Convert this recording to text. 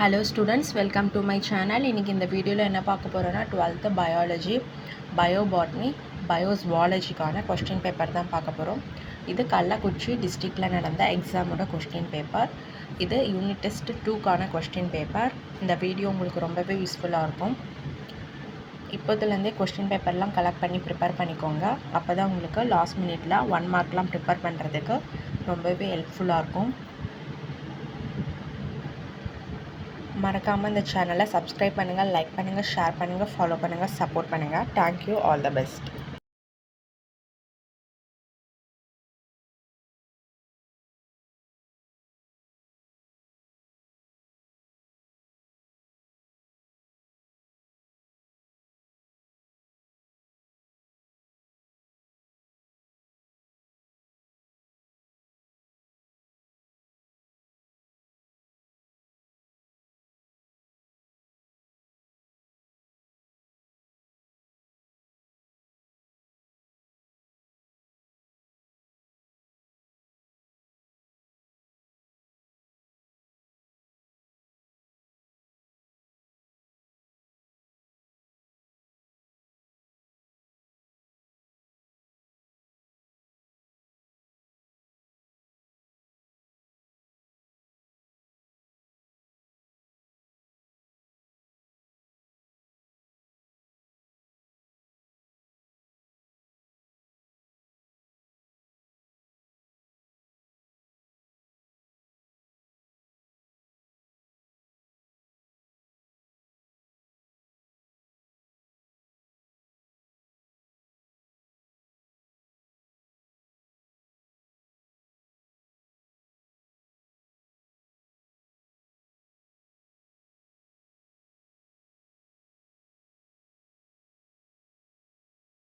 Hello students, welcome to my channel. இன்னைக்கு இந்த வீடியோவில் என்ன பார்க்க போகிறோன்னா 12th பயாலஜி பயோபாட்னி பயோஸ்வாலஜிக்கான கொஸ்டின் பேப்பர் தான் பார்க்க போகிறோம். இது கள்ளக்குறிச்சி டிஸ்ட்ரிக்டில் நடந்த எக்ஸாமோட கொஸ்டின் பேப்பர். இது யூனிட் டெஸ்ட் 2க்கான கொஸ்டின் பேப்பர். இந்த வீடியோ உங்களுக்கு ரொம்பவே யூஸ்ஃபுல்லாக இருக்கும். இப்போதுலேருந்தே கொஸ்டின் பேப்பர்லாம் கலெக்ட் பண்ணி ப்ரிப்பேர் பண்ணிக்கோங்க. அப்போ தான் உங்களுக்கு லாஸ்ட் மினிட்ல 1 மார்க்லாம் ப்ரிப்பேர் பண்ணுறதுக்கு ரொம்பவே ஹெல்ப்ஃபுல்லாக இருக்கும். மறக்காமல் இந்த சேனலை சப்ஸ்கிரைப் பண்ணுங்கள், லைக் பண்ணுங்கள், ஷேர் பண்ணுங்கள், ஃபாலோ பண்ணுங்கள், சப்போர்ட் பண்ணுங்கள். Thank you, all the best.